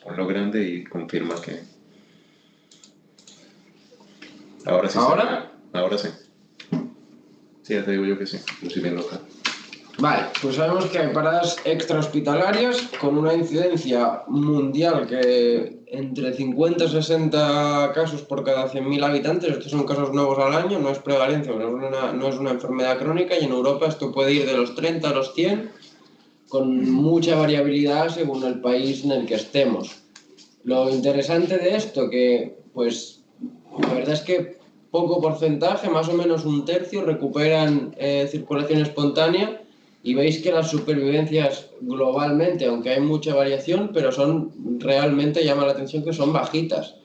ponlo grande y confirma que... Ahora sí. ¿Ahora? Ahora sí. Sí, ya te digo yo que sí. Lo estoy viendo acá. Vale, pues sabemos que hay paradas extrahospitalarias con una incidencia mundial que entre 50 y 60 casos por cada 100.000 habitantes. Estos son casos nuevos al año, no es prevalencia, no es una enfermedad crónica, y en Europa esto puede ir de los 30 a los 100 con mucha variabilidad según el país en el que estemos. Lo interesante de esto que, pues, la verdad es que poco porcentaje, más o menos un tercio, recuperan circulación espontánea, y veis que las supervivencias globalmente, aunque hay mucha variación, pero son realmente, llama la atención que son bajitas.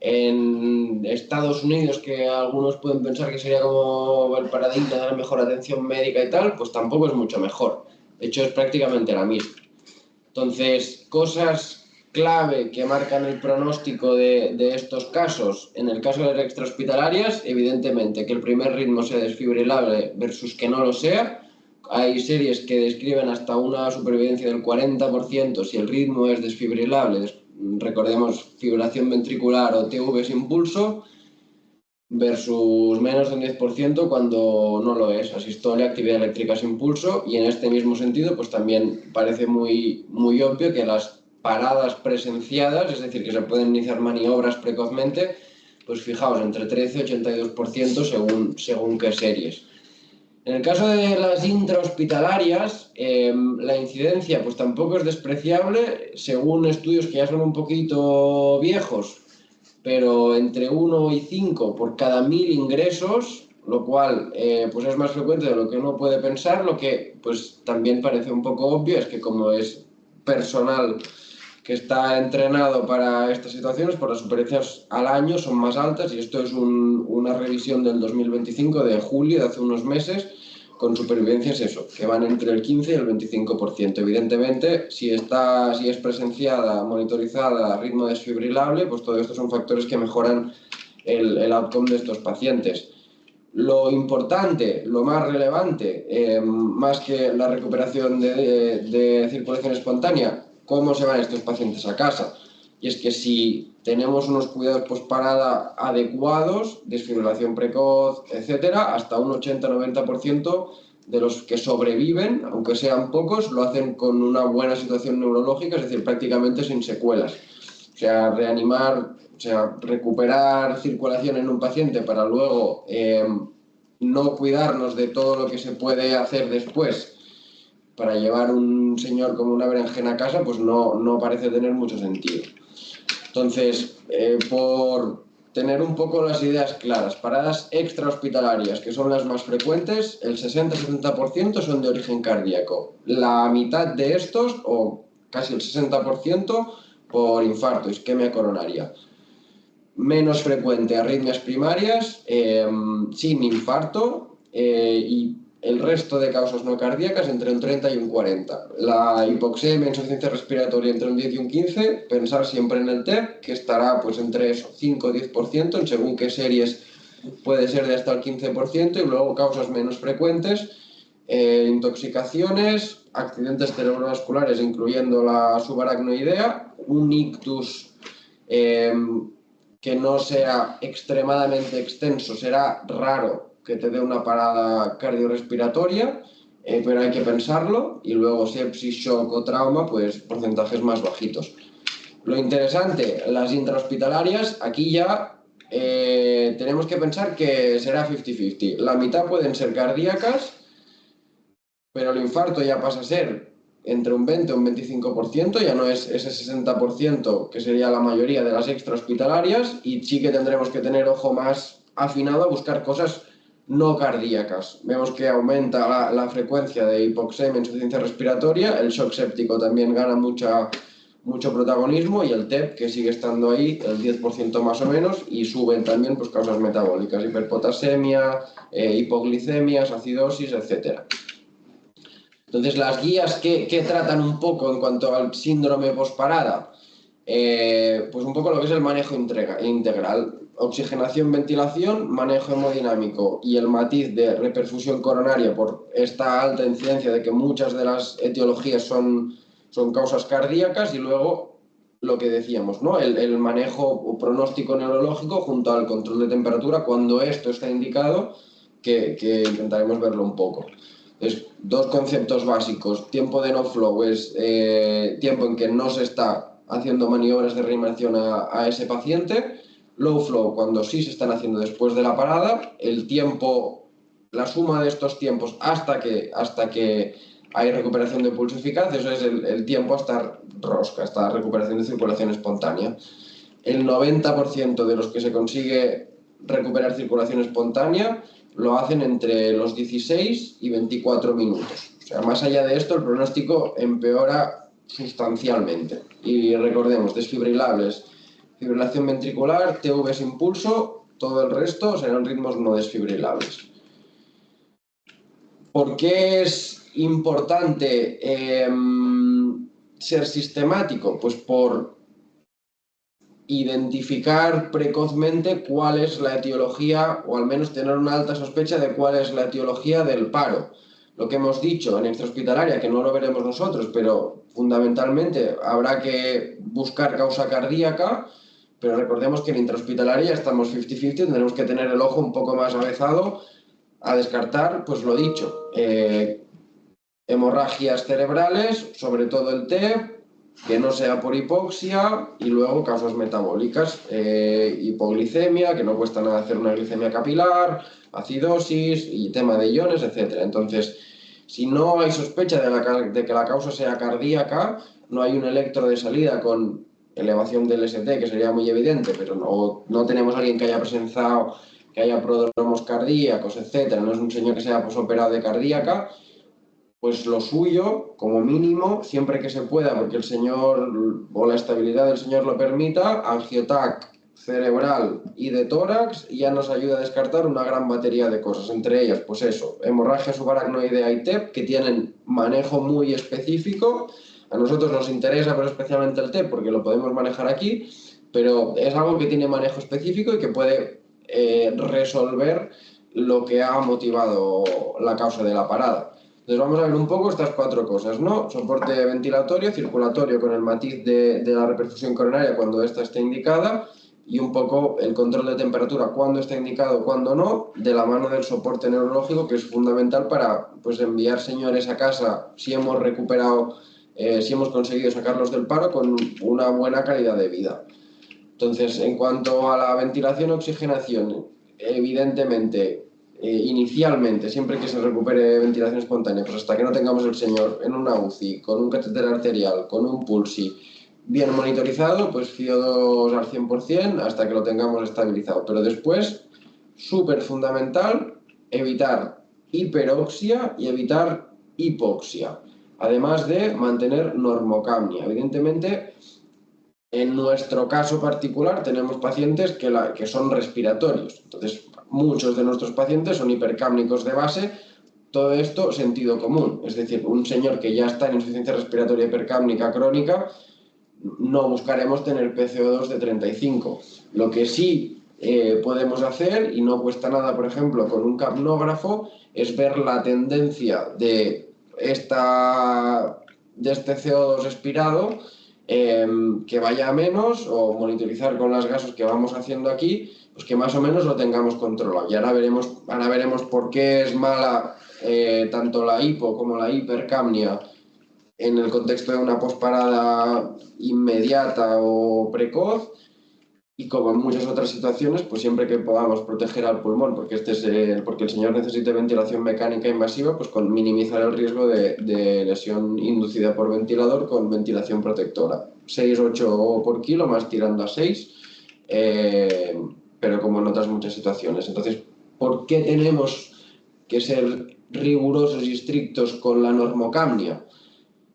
En Estados Unidos, que algunos pueden pensar que sería como el paradigma de la mejor atención médica y tal, pues tampoco es mucho mejor. De hecho, es prácticamente la misma. Entonces, cosas clave que marcan el pronóstico de estos casos. En el caso de las extrahospitalarias, evidentemente que el primer ritmo sea desfibrilable versus que no lo sea. Hay series que describen hasta una supervivencia del 40% si el ritmo es desfibrilable. Recordemos fibrilación ventricular o TV sin pulso, versus menos del 10% cuando no lo es, asistolia, actividad eléctrica sin pulso. Y en este mismo sentido, pues también parece muy obvio que las paradas presenciadas, es decir, que se pueden iniciar maniobras precozmente, pues fijaos, entre 13 y 82% según qué series. En el caso de las intrahospitalarias, la incidencia pues tampoco es despreciable, según estudios que ya son un poquito viejos, pero entre 1 y 5 por cada 1.000 ingresos, lo cual pues es más frecuente de lo que uno puede pensar. Lo que pues también parece un poco obvio es que como es personal que está entrenado para estas situaciones, por las supervivencias al año son más altas, y esto es una revisión del 2025 de julio, de hace unos meses, con supervivencias que van entre el 15 y el 25%. Evidentemente, si es presenciada, monitorizada, a ritmo desfibrilable, pues todo esto son factores que mejoran el outcome de estos pacientes. Lo importante, lo más relevante, más que la recuperación de circulación espontánea, cómo se van estos pacientes a casa. Y es que si tenemos unos cuidados posparada adecuados, desfibrilación precoz, etcétera, hasta un 80-90% de los que sobreviven, aunque sean pocos, lo hacen con una buena situación neurológica, es decir, prácticamente sin secuelas. O sea, recuperar circulación en un paciente para luego no cuidarnos de todo lo que se puede hacer después para llevar un señor como una berenjena a casa, pues no parece tener mucho sentido. Entonces, por tener un poco las ideas claras, paradas extrahospitalarias, que son las más frecuentes, el 60-70% son de origen cardíaco. La mitad de estos, o casi el 60%, por infarto, isquemia coronaria. Menos frecuente, arritmias primarias, sin infarto, y el resto de causas no cardíacas entre un 30 y un 40. La hipoxemia, insuficiencia respiratoria entre un 10 y un 15, pensar siempre en el TEP, que estará pues entre eso, 5 o 10%, en según qué series puede ser de hasta el 15%, y luego causas menos frecuentes, intoxicaciones, accidentes cerebrovasculares incluyendo la subaracnoidea, un ictus que no sea extremadamente extenso, será raro que te dé una parada cardiorrespiratoria, pero hay que pensarlo. Y luego sepsis, shock o trauma, pues porcentajes más bajitos. Lo interesante, las intrahospitalarias, aquí ya tenemos que pensar que será 50-50. La mitad pueden ser cardíacas, pero el infarto ya pasa a ser entre un 20 y un 25%, ya no es ese 60% que sería la mayoría de las extrahospitalarias, y sí que tendremos que tener ojo más afinado a buscar cosas no cardíacas. Vemos que aumenta la frecuencia de hipoxemia, insuficiencia respiratoria, el shock séptico también gana mucho protagonismo, y el TEP, que sigue estando ahí, el 10% más o menos, y suben también pues causas metabólicas, hiperpotasemia, hipoglicemias, acidosis, etcétera. Entonces, las guías que tratan un poco en cuanto al síndrome posparada, pues un poco lo que es el manejo integral, oxigenación, ventilación, manejo hemodinámico, y el matiz de reperfusión coronaria por esta alta incidencia de que muchas de las etiologías son causas cardíacas, y luego lo que decíamos, ¿no? El manejo o pronóstico neurológico junto al control de temperatura cuando esto está indicado, que intentaremos verlo un poco. Entonces, dos conceptos básicos. Tiempo de no flow es tiempo en que no se está haciendo maniobras de reanimación a ese paciente. Low flow, cuando sí se están haciendo después de la parada. El tiempo, la suma de estos tiempos hasta que hay recuperación de pulso eficaz, eso es el tiempo hasta rosca, hasta recuperación de circulación espontánea. El 90% de los que se consigue recuperar circulación espontánea lo hacen entre los 16 y 24 minutos. O sea, más allá de esto, el pronóstico empeora sustancialmente. Y recordemos, desfibrilables, fibrilación ventricular, TV sin pulso, todo el resto serán ritmos no desfibrilables. ¿Por qué es importante ser sistemático? Pues por identificar precozmente cuál es la etiología, o al menos tener una alta sospecha de cuál es la etiología del paro. Lo que hemos dicho en extrahospitalaria, que no lo veremos nosotros, pero fundamentalmente habrá que buscar causa cardíaca, pero recordemos que en intrahospitalaria estamos 50-50, tendremos que tener el ojo un poco más avezado a descartar, pues lo dicho, hemorragias cerebrales, sobre todo el TEP, que no sea por hipoxia, y luego causas metabólicas, hipoglicemia, que no cuesta nada hacer una glicemia capilar, acidosis y tema de iones, etc. Entonces, si no hay sospecha de que la causa sea cardíaca, no hay un electro de salida con elevación del ST, que sería muy evidente, pero no tenemos a alguien que haya presenciado que haya prodromos cardíacos, etcétera, no es un señor que sea posoperado de cardíaca, pues lo suyo, como mínimo, siempre que se pueda, porque el señor o la estabilidad del señor lo permita, angiotac cerebral y de tórax, ya nos ayuda a descartar una gran batería de cosas, entre ellas, pues eso, hemorragia subaracnoidea y TEP, que tienen manejo muy específico. A nosotros nos interesa, pero especialmente el TEP, porque lo podemos manejar aquí, pero es algo que tiene manejo específico y que puede resolver lo que ha motivado la causa de la parada. Entonces vamos a ver un poco estas cuatro cosas, ¿no? Soporte ventilatorio, circulatorio con el matiz de la reperfusión coronaria cuando esta esté indicada, y un poco el control de temperatura cuando está indicado, cuando no, de la mano del soporte neurológico, que es fundamental para pues enviar señores a casa si hemos recuperado, si hemos conseguido sacarlos del paro con una buena calidad de vida. Entonces, en cuanto a la ventilación y oxigenación, evidentemente, inicialmente, siempre que se recupere ventilación espontánea, pues hasta que no tengamos el señor en una UCI, con un catéter arterial, con un pulsi, bien monitorizado, pues FIO2 al 100% hasta que lo tengamos estabilizado. Pero después, súper fundamental, evitar hiperoxia y evitar hipoxia, además de mantener normocapnia. Evidentemente, en nuestro caso particular tenemos pacientes que son respiratorios, entonces muchos de nuestros pacientes son hipercápnicos de base. Todo esto sentido común, es decir, un señor que ya está en insuficiencia respiratoria hipercápnica crónica, no buscaremos tener PCO2 de 35. Lo que sí podemos hacer, y no cuesta nada, por ejemplo, con un capnógrafo, es ver la tendencia de este CO2 expirado, que vaya a menos, o monitorizar con las gasos que vamos haciendo aquí, pues que más o menos lo tengamos controlado. Y ahora veremos por qué es mala tanto la hipo como la hipercapnia en el contexto de una posparada inmediata o precoz, y como en muchas otras situaciones, pues siempre que podamos proteger al pulmón, porque porque el señor necesite ventilación mecánica invasiva, pues con minimizar el riesgo de lesión inducida por ventilador con ventilación protectora. 6-8 por kilo, más tirando a 6, pero como en otras muchas situaciones. Entonces, ¿por qué tenemos que ser rigurosos y estrictos con la normocapnia?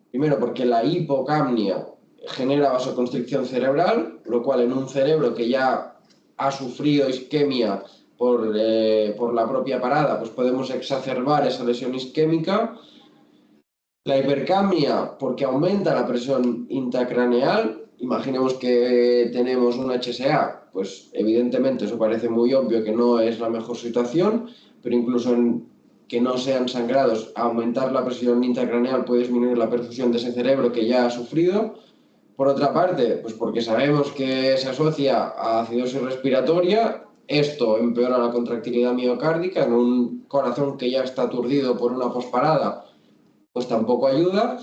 Primero, porque la hipocapnia genera vasoconstricción cerebral, lo cual en un cerebro que ya ha sufrido isquemia por la propia parada, pues podemos exacerbar esa lesión isquémica. La hipercapnia, porque aumenta la presión intracraneal. Imaginemos que tenemos un HSA, pues evidentemente eso parece muy obvio que no es la mejor situación, pero incluso en que no sean sangrados, aumentar la presión intracraneal puede disminuir la perfusión de ese cerebro que ya ha sufrido. Por otra parte, pues porque sabemos que se asocia a acidosis respiratoria, esto empeora la contractilidad miocárdica en un corazón que ya está aturdido por una posparada, pues tampoco ayuda.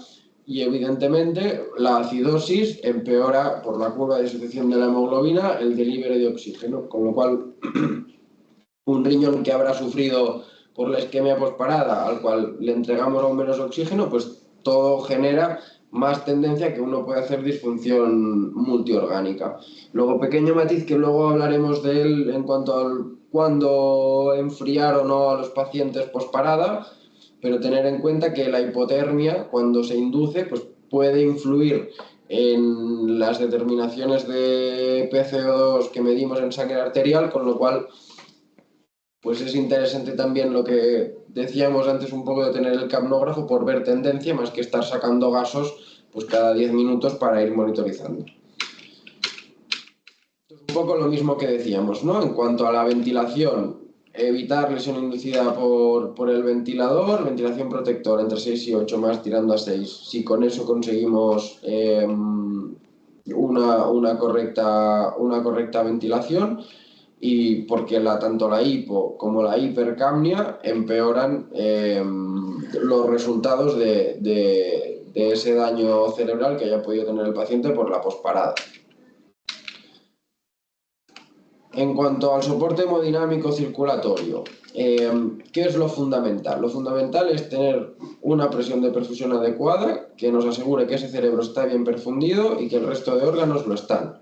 Y evidentemente la acidosis empeora por la curva de disociación de la hemoglobina el delivery de oxígeno, con lo cual un riñón que habrá sufrido por la isquemia posparada, al cual le entregamos aún menos oxígeno, pues todo genera más tendencia a que uno pueda hacer disfunción multiorgánica. Luego, pequeño matiz que luego hablaremos de él en cuanto al cuándo enfriar o no a los pacientes posparada, pero tener en cuenta que la hipotermia, cuando se induce, pues puede influir en las determinaciones de PCO2 que medimos en sangre arterial, con lo cual pues es interesante también lo que decíamos antes un poco de tener el capnógrafo por ver tendencia, más que estar sacando gasos pues cada 10 minutos para ir monitorizando. Entonces, un poco lo mismo que decíamos, ¿no? En cuanto a la ventilación, evitar lesión inducida por el ventilador, ventilación protectora entre 6 y 8 más tirando a 6. Si con eso conseguimos una correcta ventilación, y porque tanto la hipo como la hipercapnia empeoran los resultados de ese daño cerebral que haya podido tener el paciente por la posparada. En cuanto al soporte hemodinámico circulatorio, ¿qué es lo fundamental? Lo fundamental es tener una presión de perfusión adecuada que nos asegure que ese cerebro está bien perfundido y que el resto de órganos lo están.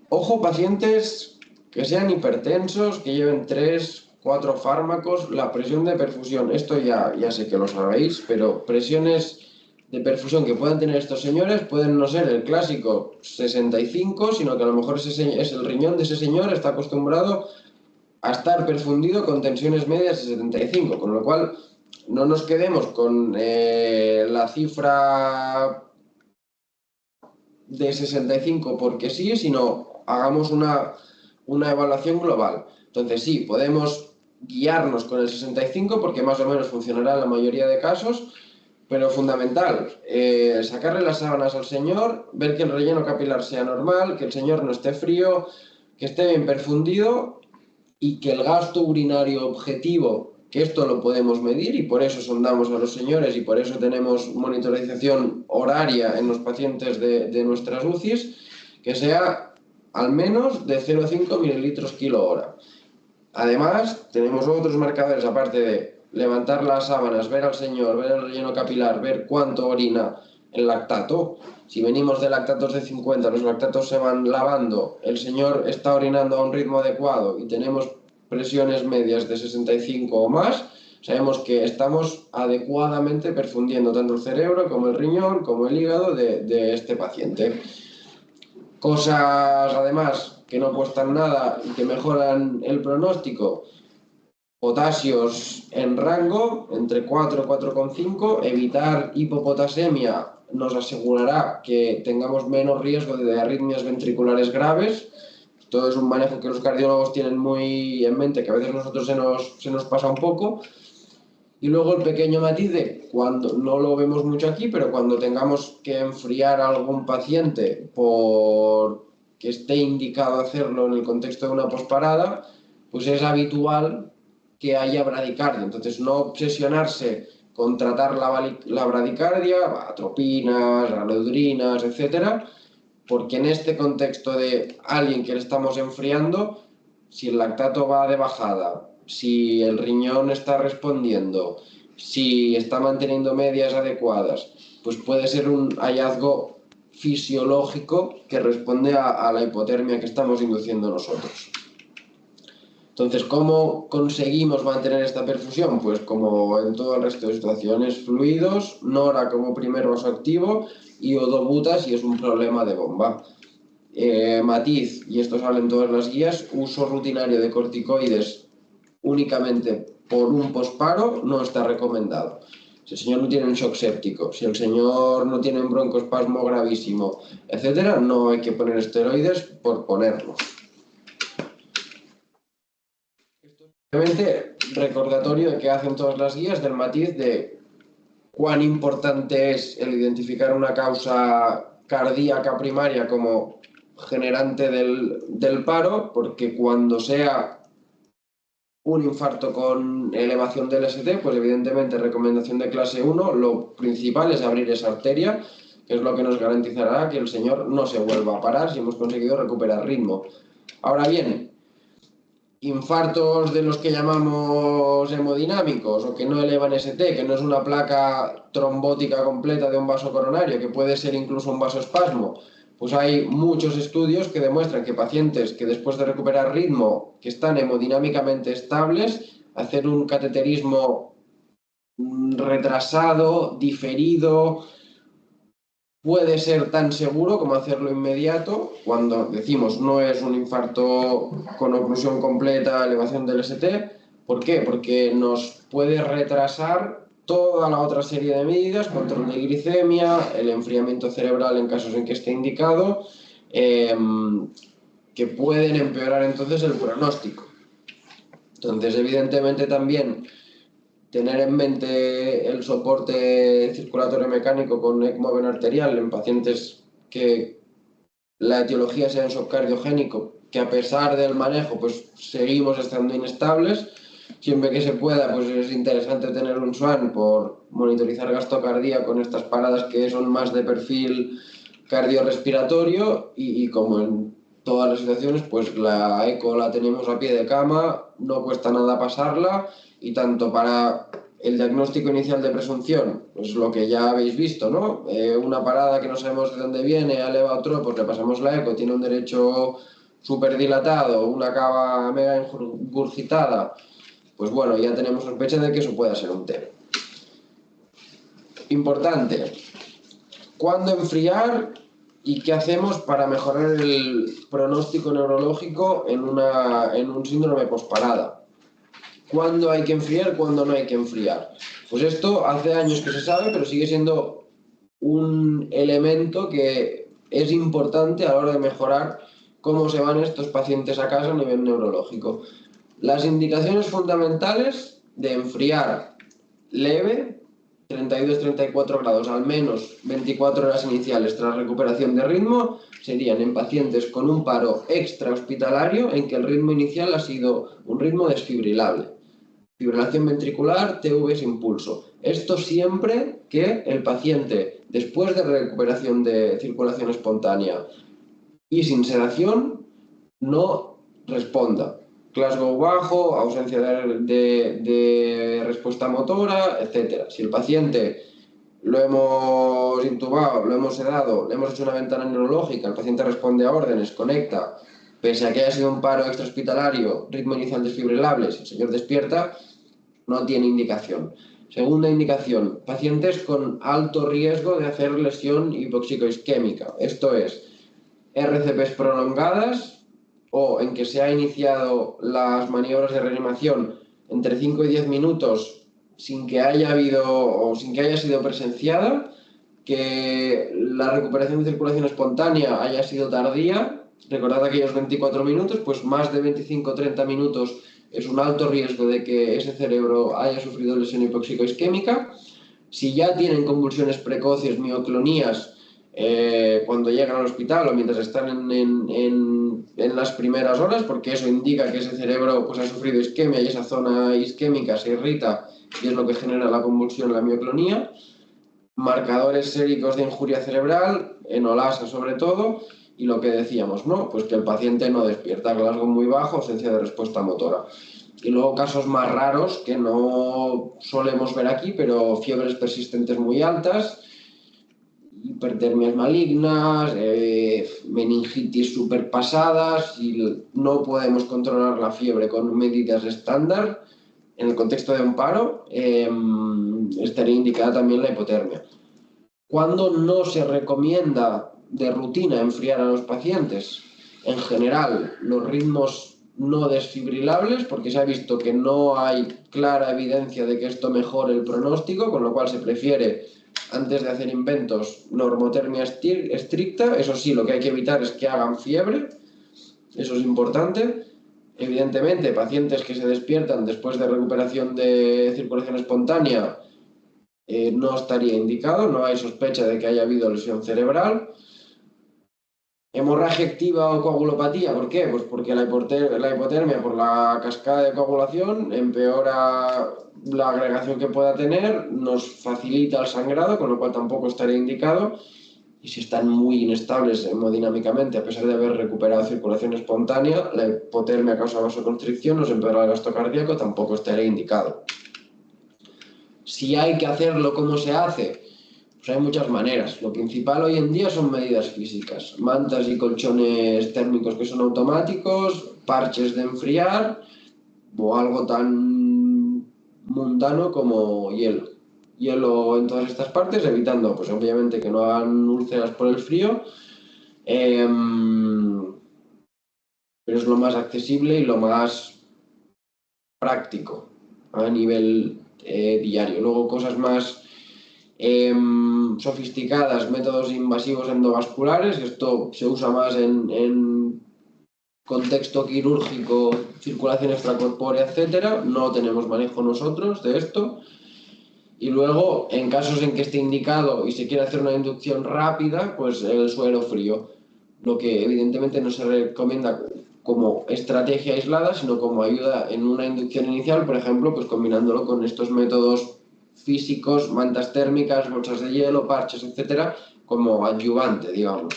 Ojo, pacientes que sean hipertensos, que lleven 3, 4 fármacos, la presión de perfusión, esto ya sé que lo sabéis, pero presiones de perfusión que puedan tener estos señores pueden no ser el clásico 65, sino que a lo mejor es el riñón de ese señor está acostumbrado a estar perfundido con tensiones medias de 75, con lo cual no nos quedemos con la cifra de 65 porque sí, sino hagamos una evaluación global. Entonces sí, podemos guiarnos con el 65 porque más o menos funcionará en la mayoría de casos, pero fundamental, sacarle las sábanas al señor, ver que el relleno capilar sea normal, que el señor no esté frío, que esté bien perfundido y que el gasto urinario objetivo, que esto lo podemos medir y por eso sondamos a los señores y por eso tenemos monitorización horaria en los pacientes de nuestras UCIs, que sea al menos de 0,5 mililitros kilo hora. Además, tenemos otros marcadores aparte de levantar las sábanas, ver al señor, ver el relleno capilar, ver cuánto orina el lactato. Si venimos de lactatos de 50, los lactatos se van lavando, el señor está orinando a un ritmo adecuado y tenemos presiones medias de 65 o más, sabemos que estamos adecuadamente perfundiendo tanto el cerebro como el riñón, como el hígado de este paciente. Cosas, además, que no cuestan nada y que mejoran el pronóstico. Potasios en rango, entre 4 y 4,5. Evitar hipopotasemia nos asegurará que tengamos menos riesgo de arritmias ventriculares graves. Todo es un manejo que los cardiólogos tienen muy en mente, que a veces a nosotros se nos pasa un poco. Y luego el pequeño matiz de cuando, no lo vemos mucho aquí, pero cuando tengamos que enfriar a algún paciente por que esté indicado hacerlo en el contexto de una posparada, pues es habitual que haya bradicardia. Entonces no obsesionarse con tratar la bradicardia, atropinas, alodrinas, etcétera, porque en este contexto de alguien que le estamos enfriando, si el lactato va de bajada, si el riñón está respondiendo, si está manteniendo medias adecuadas, pues puede ser un hallazgo fisiológico que responde a la hipotermia que estamos induciendo nosotros. Entonces, ¿cómo conseguimos mantener esta perfusión? Pues como en todo el resto de situaciones, fluidos, nora como primer vasoactivo y odobuta si es un problema de bomba. Matiz, y esto sale en todas las guías, uso rutinario de corticoides únicamente por un posparo no está recomendado. Si el señor no tiene un shock séptico, si el señor no tiene un broncoespasmo gravísimo, etcétera, no hay que poner esteroides por ponerlos. Esto es simplemente recordatorio de que hacen todas las guías del matiz de cuán importante es el identificar una causa cardíaca primaria como generante del paro, porque cuando sea un infarto con elevación del ST, pues evidentemente recomendación de clase 1, lo principal es abrir esa arteria, que es lo que nos garantizará que el señor no se vuelva a parar si hemos conseguido recuperar ritmo. Ahora bien, infartos de los que llamamos hemodinámicos o que no elevan ST, que no es una placa trombótica completa de un vaso coronario, que puede ser incluso un vasoespasmo, pues hay muchos estudios que demuestran que pacientes que después de recuperar ritmo, que están hemodinámicamente estables, hacer un cateterismo retrasado, diferido, puede ser tan seguro como hacerlo inmediato, cuando decimos no es un infarto con oclusión completa, elevación del ST. ¿Por qué? Porque nos puede retrasar toda la otra serie de medidas, control de glicemia, el enfriamiento cerebral en casos en que esté indicado, que pueden empeorar entonces el pronóstico. Entonces, evidentemente también tener en mente el soporte circulatorio mecánico con ECMO arterial en pacientes que la etiología sea en shock cardiogénico, que a pesar del manejo pues seguimos estando inestables. Siempre que se pueda, pues es interesante tener un SWAN por monitorizar gasto cardíaco con estas paradas que son más de perfil cardiorrespiratorio y como en todas las situaciones, pues la eco la tenemos a pie de cama, no cuesta nada pasarla y tanto para el diagnóstico inicial de presunción, pues lo que ya habéis visto, ¿no? Una parada que no sabemos de dónde viene, ha elevado tropos, le pasamos la eco, tiene un derecho súper dilatado, una cava mega ingurgitada, pues bueno, ya tenemos sospecha de que eso pueda ser un TEP. Importante, ¿cuándo enfriar y qué hacemos para mejorar el pronóstico neurológico en un síndrome posparada? ¿Cuándo hay que enfriar, cuándo no hay que enfriar? Pues esto hace años que se sabe, pero sigue siendo un elemento que es importante a la hora de mejorar cómo se van estos pacientes a casa a nivel neurológico. Las indicaciones fundamentales de enfriar leve, 32-34 grados, al menos 24 horas iniciales tras recuperación de ritmo, serían en pacientes con un paro extrahospitalario en que el ritmo inicial ha sido un ritmo desfibrilable. Fibrilación ventricular, TV sin pulso. Esto siempre que el paciente, después de recuperación de circulación espontánea y sin sedación, no responda. Glasgow bajo, ausencia de respuesta motora, etc. Si el paciente lo hemos intubado, lo hemos sedado, le hemos hecho una ventana neurológica, el paciente responde a órdenes, conecta, pese a que haya sido un paro extrahospitalario, ritmo inicial desfibrilable, si el señor despierta, no tiene indicación. Segunda indicación, pacientes con alto riesgo de hacer lesión hipoxicoisquémica, esto es, RCPs prolongadas o en que se ha iniciado las maniobras de reanimación entre 5 y 10 minutos sin que haya habido o sin que haya sido presenciada, que la recuperación de circulación espontánea haya sido tardía. Recordad aquellos 24 minutos, pues más de 25 o 30 minutos es un alto riesgo de que ese cerebro haya sufrido lesión hipoxicoisquémica. Si ya tienen convulsiones precoces, mioclonías, cuando llegan al hospital o mientras están en las primeras horas, porque eso indica que ese cerebro pues, ha sufrido isquemia y esa zona isquémica se irrita y es lo que genera la convulsión, la mioclonía. Marcadores séricos de injuria cerebral, enolasa sobre todo, y lo que decíamos, ¿no? Pues que el paciente no despierta, Glasgow muy bajo, ausencia de respuesta motora. Y luego casos más raros que no solemos ver aquí, pero fiebres persistentes muy altas, hipertermias malignas, meningitis superpasadas, y no podemos controlar la fiebre con medidas estándar. En el contexto de un paro, estaría indicada también la hipotermia. ¿Cuándo no se recomienda de rutina enfriar a los pacientes? En general, los ritmos no desfibrilables, porque se ha visto que no hay clara evidencia de que esto mejore el pronóstico, con lo cual se prefiere, antes de hacer inventos, normotermia estricta. Eso sí, lo que hay que evitar es que hagan fiebre, eso es importante. Evidentemente, pacientes que se despiertan después de recuperación de circulación espontánea, no estaría indicado, no hay sospecha de que haya habido lesión cerebral. Hemorragia activa o coagulopatía, ¿por qué? Pues porque la hipotermia por la cascada de coagulación empeora la agregación que pueda tener, nos facilita el sangrado, con lo cual tampoco estaría indicado. Y si están muy inestables hemodinámicamente, a pesar de haber recuperado circulación espontánea, la hipotermia causa vasoconstricción, nos empeora el gasto cardíaco, tampoco estaría indicado. Si hay que hacerlo, ¿cómo se hace? Pues hay muchas maneras. Lo principal hoy en día son medidas físicas. Mantas y colchones térmicos que son automáticos, parches de enfriar o algo tan mundano como hielo. Hielo en todas estas partes, evitando, pues obviamente, que no hagan úlceras por el frío. Pero es lo más accesible y lo más práctico a nivel diario. Luego cosas más sofisticadas, métodos invasivos endovasculares, esto se usa más en contexto quirúrgico, circulación extracorpórea, etcétera. No tenemos manejo nosotros de esto. Y luego, en casos en que esté indicado y se quiere hacer una inducción rápida, pues el suero frío, lo que evidentemente no se recomienda como estrategia aislada, sino como ayuda en una inducción inicial, por ejemplo, pues combinándolo con estos métodos físicos, mantas térmicas, bolsas de hielo, parches, etcétera, como adyuvante, digamos.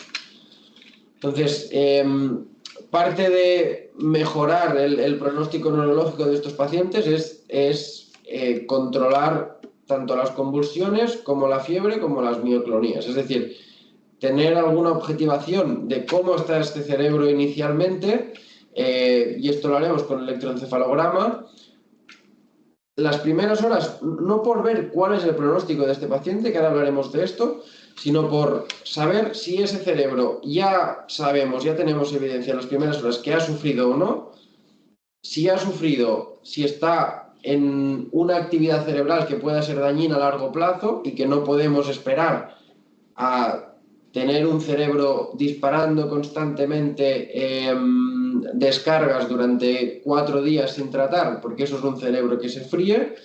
Entonces, parte de mejorar el pronóstico neurológico de estos pacientes es controlar tanto las convulsiones como la fiebre como las mioclonías, es decir, tener alguna objetivación de cómo está este cerebro inicialmente, y esto lo haremos con el electroencefalograma. Las primeras horas, no por ver cuál es el pronóstico de este paciente, que ahora hablaremos de esto, sino por saber si ese cerebro ya sabemos, ya tenemos evidencia en las primeras horas que ha sufrido o no, si ha sufrido, si está en una actividad cerebral que pueda ser dañina a largo plazo y que no podemos esperar a tener un cerebro disparando constantemente descargas durante 4 días sin tratar, porque eso es un cerebro que se fríe,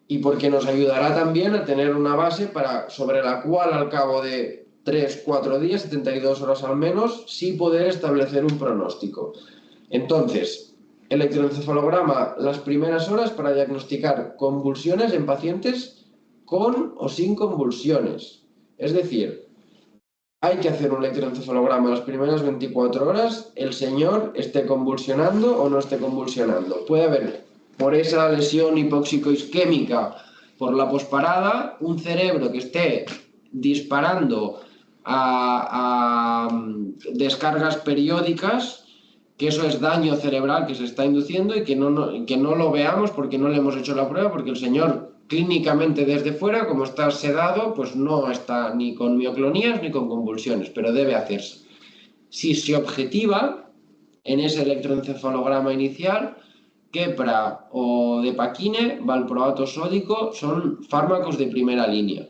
y porque nos ayudará también a tener una base sobre la cual al cabo de 3-4 días, 72 horas al menos, sí poder establecer un pronóstico. Entonces, electroencefalograma las primeras horas para diagnosticar convulsiones en pacientes con o sin convulsiones. Es decir, hay que hacer un electroencefalograma las primeras 24 horas, el señor esté convulsionando o no esté convulsionando. Puede haber, por esa lesión hipóxico-isquémica por la posparada, un cerebro que esté disparando a descargas periódicas, que eso es daño cerebral que se está induciendo y que no lo veamos porque no le hemos hecho la prueba, porque el señor clínicamente desde fuera, como está sedado, pues no está ni con mioclonías ni con convulsiones, pero debe hacerse. Si se objetiva en ese electroencefalograma inicial, Keppra o Depakine, valproato sódico, son fármacos de primera línea.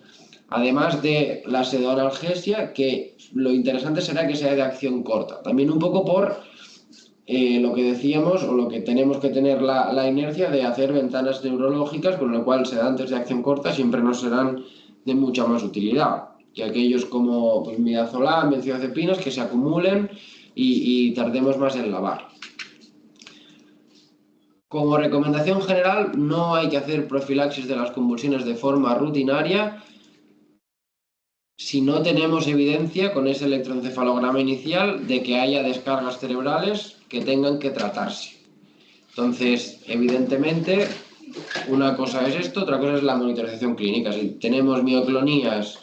Además de la pseudoanalgesia, que lo interesante será que sea de acción corta. También un poco por lo que decíamos, o lo que tenemos que tener la inercia de hacer ventanas neurológicas, con lo cual sedantes de acción corta siempre nos serán de mucha más utilidad que aquellos como pues, midazolam, benzodiazepinas, que se acumulen y tardemos más en lavar. Como recomendación general, no hay que hacer profilaxis de las convulsiones de forma rutinaria si no tenemos evidencia con ese electroencefalograma inicial de que haya descargas cerebrales que tengan que tratarse. Entonces, evidentemente, una cosa es esto, otra cosa es la monitorización clínica. Si tenemos mioclonías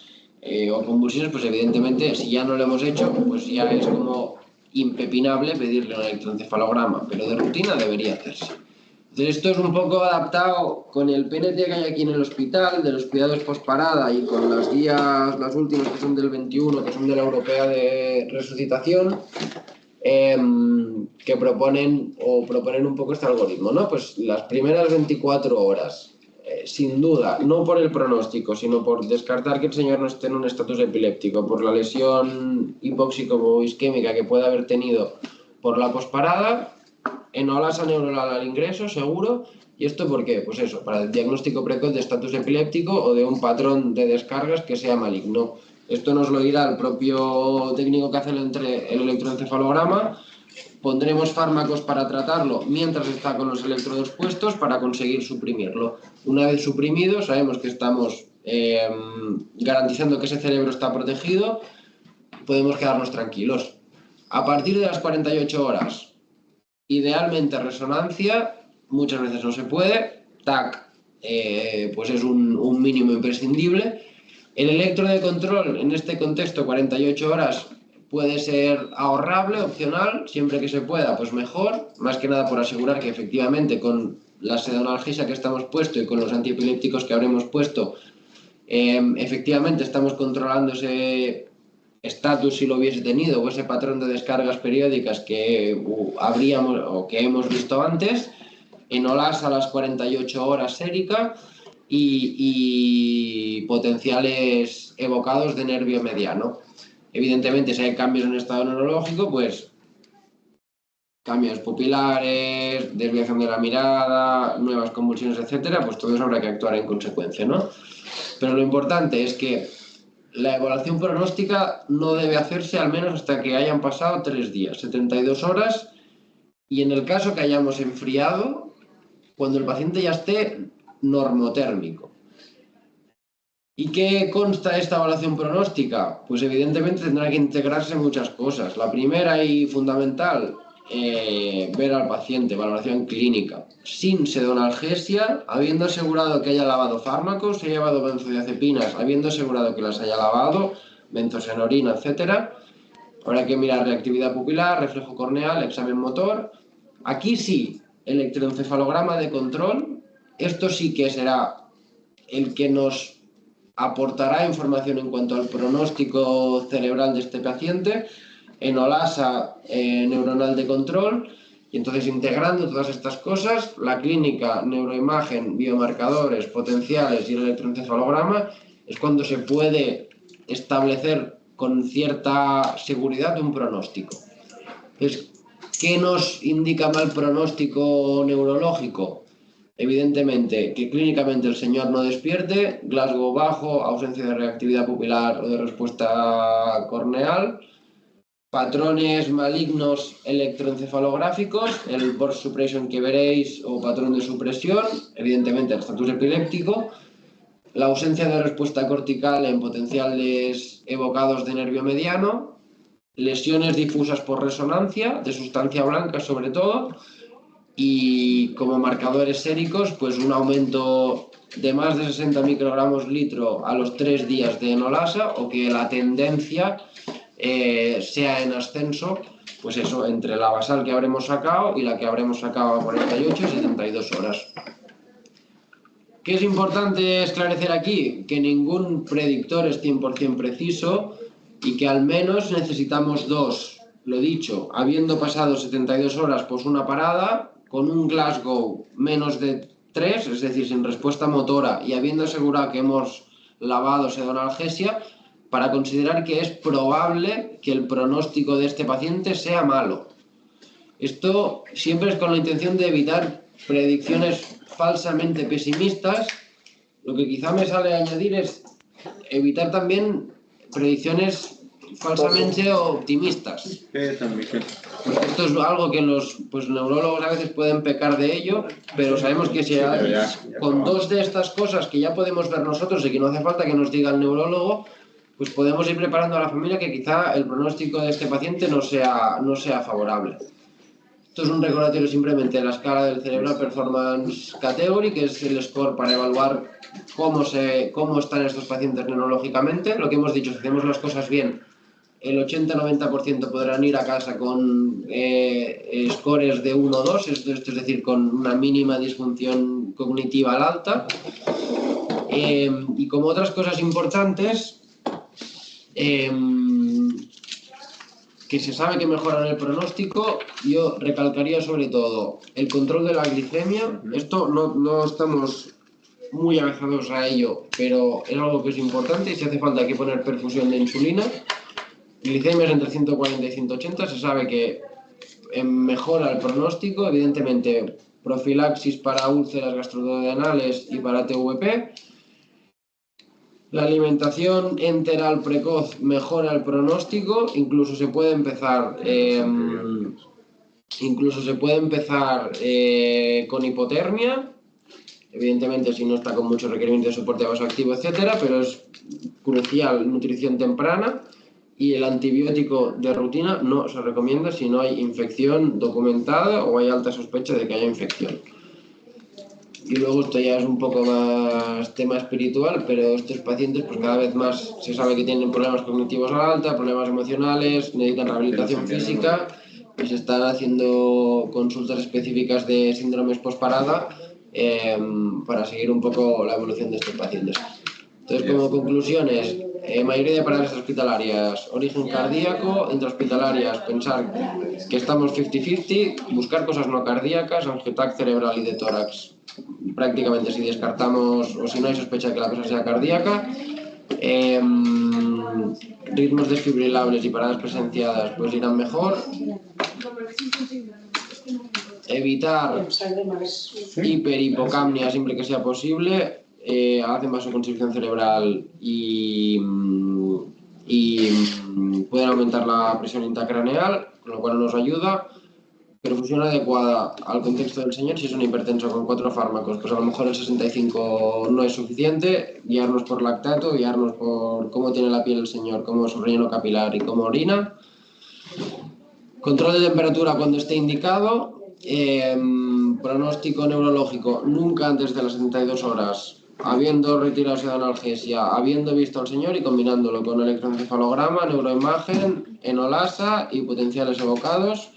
o convulsiones, pues evidentemente, si ya no lo hemos hecho, pues ya es como impepinable pedirle un electroencefalograma, pero de rutina debería hacerse. Entonces, esto es un poco adaptado con el PNT que hay aquí en el hospital, de los cuidados posparada, y con las guías, las últimas que son del 21, que son de la Europea de Resucitación, que proponen un poco este algoritmo, ¿no? Pues las primeras 24 horas, sin duda, no por el pronóstico, sino por descartar que el señor no esté en un estatus epiléptico, por la lesión hipóxico-isquémica que puede haber tenido por la posparada, enolasa neuronal al ingreso, seguro. ¿Y esto por qué? Pues eso, para el diagnóstico precoz de estatus epiléptico o de un patrón de descargas que sea maligno. Esto nos lo dirá el propio técnico que hace el electroencefalograma. Pondremos fármacos para tratarlo mientras está con los electrodos puestos para conseguir suprimirlo. Una vez suprimido, sabemos que estamos garantizando que ese cerebro está protegido, podemos quedarnos tranquilos. A partir de las 48 horas, idealmente resonancia, muchas veces no se puede, TAC pues es un mínimo imprescindible. El electro de control en este contexto 48 horas puede ser ahorrable, opcional, siempre que se pueda, pues mejor, más que nada por asegurar que efectivamente con la sedonalgesia que estamos puesto y con los antiepilépticos que habremos puesto, efectivamente estamos controlando ese estatus si lo hubiese tenido o ese patrón de descargas periódicas que habríamos o que hemos visto antes. Enolasa a las 48 horas sérica y potenciales evocados de nervio mediano. Evidentemente, si hay cambios en el estado neurológico, pues cambios pupilares, desviación de la mirada, nuevas convulsiones, etcétera, pues todo eso habrá que actuar en consecuencia, ¿no? Pero lo importante es que la evaluación pronóstica no debe hacerse al menos hasta que hayan pasado 3 días, 72 horas, y en el caso que hayamos enfriado, cuando el paciente ya esté normotérmico. ¿Y qué consta esta evaluación pronóstica? Pues evidentemente tendrá que integrarse muchas cosas. La primera y fundamental, ver al paciente, valoración clínica, sin sedonalgesia, habiendo asegurado que haya lavado fármacos, haya llevado benzodiazepinas, habiendo asegurado que las haya lavado, benzosenorina, etc. Habrá que mirar reactividad pupilar, reflejo corneal, examen motor. Aquí sí, electroencefalograma de control, esto sí que será el que nos aportará información en cuanto al pronóstico cerebral de este paciente, enolasa neuronal de control, y entonces integrando todas estas cosas, la clínica, neuroimagen, biomarcadores, potenciales y el electroencefalograma, es cuando se puede establecer con cierta seguridad un pronóstico. Entonces, ¿qué nos indica mal pronóstico neurológico? Evidentemente, que clínicamente el señor no despierte, Glasgow bajo, ausencia de reactividad pupilar o de respuesta corneal, patrones malignos electroencefalográficos, el burst suppression que veréis o patrón de supresión, evidentemente el estatus epiléptico, la ausencia de respuesta cortical en potenciales evocados de nervio mediano, lesiones difusas por resonancia, de sustancia blanca sobre todo, y como marcadores séricos, pues un aumento de más de 60 microgramos litro a los 3 días de enolasa, o que la tendencia sea en ascenso, pues eso, entre la basal que habremos sacado y la que habremos sacado a 48 y 72 horas. ¿Qué es importante esclarecer aquí? Que ningún predictor es 100% preciso y que al menos necesitamos 2. Lo dicho, habiendo pasado 72 horas, pues una parada, con un Glasgow menos de 3, es decir, sin respuesta motora, y habiendo asegurado que hemos lavado sedonalgesia, para considerar que es probable que el pronóstico de este paciente sea malo. Esto siempre es con la intención de evitar predicciones falsamente pesimistas. Lo que quizá me sale añadir es evitar también predicciones falsamente optimistas. Pues esto es algo que los neurólogos a veces pueden pecar de ello, pero sabemos que si con 2 de estas cosas que ya podemos ver nosotros y que no hace falta que nos diga el neurólogo, pues podemos ir preparando a la familia que quizá el pronóstico de este paciente no sea favorable. Esto es un recordatorio simplemente de la escala del Cerebral Performance Category, que es el score para evaluar cómo están estos pacientes neurológicamente. Lo que hemos dicho, si hacemos las cosas bien, el 80-90% podrán ir a casa con scores de 1 o 2, es decir, con una mínima disfunción cognitiva al alta. Y como otras cosas importantes, que se sabe que mejoran el pronóstico, yo recalcaría sobre todo el control de la glicemia. Esto no estamos muy avezados a ello, pero es algo que es importante y si hace falta hay que poner perfusión de insulina. Glicemias entre 140 y 180, se sabe que mejora el pronóstico, evidentemente profilaxis para úlceras gastroduodenales y para TVP. La alimentación enteral precoz mejora el pronóstico, incluso se puede empezar con hipotermia, evidentemente si no está con mucho requerimiento de soporte vasoactivo, etcétera, pero es crucial nutrición temprana. Y el antibiótico de rutina no se recomienda si no hay infección documentada o hay alta sospecha de que haya infección. Y luego esto ya es un poco más tema espiritual, pero estos pacientes pues cada vez más se sabe que tienen problemas cognitivos a la alta, problemas emocionales, necesitan rehabilitación física y se están haciendo consultas específicas de síndromes postparada para seguir un poco la evolución de estos pacientes. Entonces, como conclusiones, mayoría de paradas hospitalarias, origen cardíaco, intrahospitalarias, pensar que estamos 50-50, buscar cosas no cardíacas, angiotac cerebral y de tórax. Prácticamente si descartamos o si no hay sospecha de que la cosa sea cardíaca, ritmos desfibrilables y paradas presenciadas pues irán mejor. Evitar hiperhipocapnia siempre que sea posible. Hacen vasoconstricción cerebral y pueden aumentar la presión intracraneal, con lo cual nos ayuda. Perfusión adecuada al contexto del señor. Si es un hipertenso con 4 fármacos, pues a lo mejor el 65 no es suficiente. Guiarnos por lactato, guiarnos por cómo tiene la piel el señor, cómo es su relleno capilar y cómo orina. Control de temperatura cuando esté indicado. Pronóstico neurológico nunca antes de las 72 horas, habiendo retirado esa analgesia, habiendo visto al señor y combinándolo con electroencefalograma, neuroimagen, enolasa y potenciales evocados.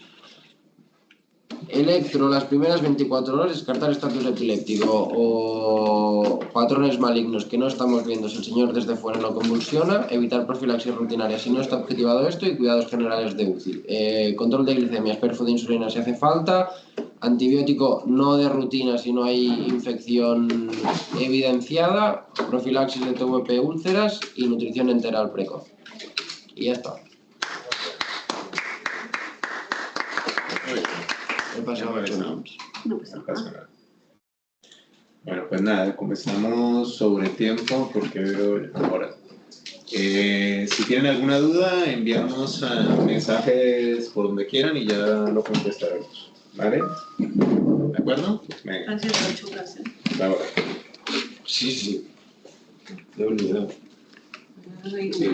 Electro las primeras 24 horas, descartar estatus epiléptico o patrones malignos que no estamos viendo si el señor desde fuera no convulsiona, evitar profilaxis rutinaria si no está objetivado esto y cuidados generales de UCI. Control de glicemias, perfo de insulina si hace falta, antibiótico no de rutina si no hay infección evidenciada, profilaxis de TVP úlceras y nutrición enteral precoz. Y ya está. No pasa nada. Bueno, pues nada, como estamos sobre tiempo, porque veo ahora. Si tienen alguna duda, enviamos mensajes por donde quieran y ya lo contestaremos. ¿Vale? ¿De acuerdo? Venga. Han sido muy chulas, ¿eh? Ahora. Sí. De unidad. Sí,